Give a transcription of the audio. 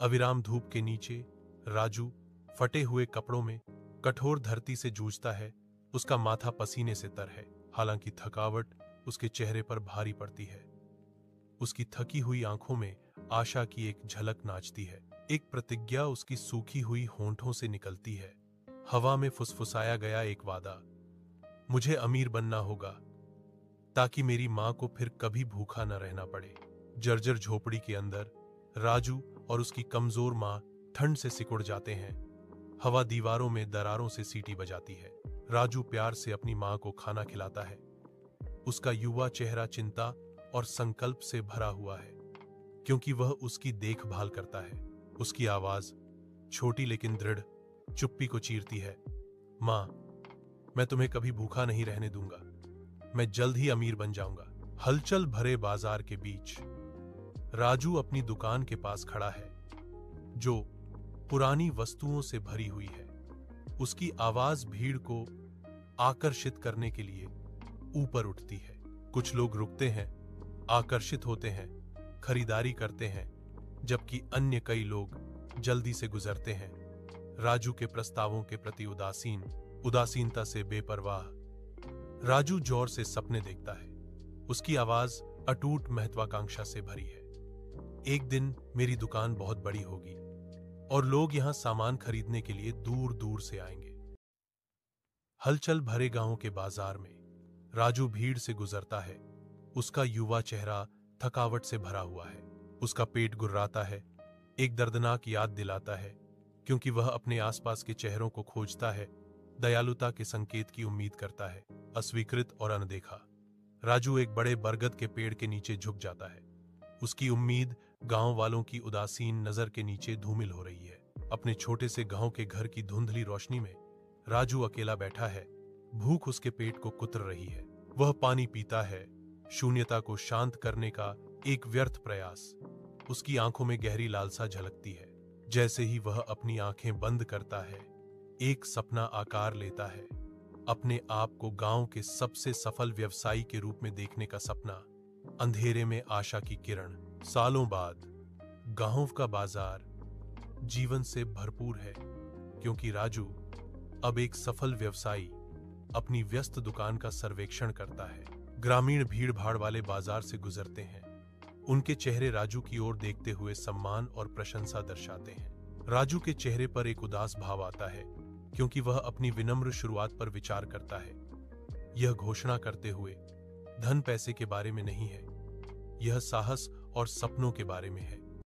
अविराम धूप के नीचे राजू फटे हुए कपड़ों में कठोर धरती से जूझता है। उसका माथा पसीने से तर है, हालांकि थकावट उसके चेहरे पर भारी पड़ती है। उसकी थकी हुई आंखों में आशा की एक झलक नाचती है। एक प्रतिज्ञा उसकी सूखी हुई होंठों से निकलती है। हवा में फुसफुसाया गया एक वादा, मुझे अमीर बनना होगा ताकि मेरी मां को फिर कभी भूखा न रहना पड़े। जर्जर झोपड़ी के अंदर राजू और उसकी कमजोर मां ठंड से सिकुड़ जाते हैं। हवा दीवारों में दरारों से सीटी बजाती है। राजू प्यार से अपनी मां को खाना खिलाता है। उसका युवा चेहरा चिंता और संकल्प से भरा हुआ है, क्योंकि वह उसकी देखभाल करता है। उसकी आवाज छोटी लेकिन दृढ़ चुप्पी को चीरती है। मां, मैं तुम्हें कभी भूखा नहीं रहने दूंगा। मैं जल्द ही अमीर बन जाऊंगा। हलचल भरे बाजार के बीच राजू अपनी दुकान के पास खड़ा है, जो पुरानी वस्तुओं से भरी हुई है। उसकी आवाज भीड़ को आकर्षित करने के लिए ऊपर उठती है। कुछ लोग रुकते हैं, आकर्षित होते हैं, खरीदारी करते हैं, जबकि अन्य कई लोग जल्दी से गुजरते हैं, राजू के प्रस्तावों के प्रति उदासीनता से बेपरवाह। राजू जोर से सपने देखता है। उसकी आवाज अटूट महत्वाकांक्षा से भरी है। एक दिन मेरी दुकान बहुत बड़ी होगी और लोग यहां सामान खरीदने के लिए दूर दूर से आएंगे। हलचल भरे गांवों के बाजार में राजू भीड़ से गुजरता है। उसका युवा चेहरा थकावट से भरा हुआ है। उसका पेट गुर्राता है, एक दर्दनाक याद दिलाता है, क्योंकि वह अपने आसपास के चेहरों को खोजता है, दयालुता के संकेत की उम्मीद करता है, अस्वीकृत और अनदेखा। राजू एक बड़े बरगद के पेड़ के नीचे झुक जाता है। उसकी उम्मीद गांव वालों की उदासीन नजर के नीचे धूमिल हो रही है। अपने छोटे से गांव के घर की धुंधली रोशनी में राजू अकेला बैठा है। भूख उसके पेट को कुतर रही है। वह पानी पीता है, शून्यता को शांत करने का एक व्यर्थ प्रयास। उसकी आंखों में गहरी लालसा झलकती है। जैसे ही वह अपनी आंखें बंद करता है, एक सपना आकार लेता है। अपने आप को गांव के सबसे सफल व्यवसायी के रूप में देखने का सपना। अंधेरे में आशा की किरण। सालों बाद गांव का बाजार जीवन से भरपूर है, क्योंकि राजू अब एक सफल व्यवसायी अपनी व्यस्त दुकान का सर्वेक्षण करता है। ग्रामीण भीड़ भाड़ वाले बाजार से गुजरते हैं। उनके चेहरे राजू की ओर देखते हुए सम्मान और प्रशंसा दर्शाते हैं। राजू के चेहरे पर एक उदास भाव आता है, क्योंकि वह अपनी विनम्र शुरुआत पर विचार करता है। यह घोषणा करते हुए धन पैसे के बारे में नहीं है, यह साहस और सपनों के बारे में है।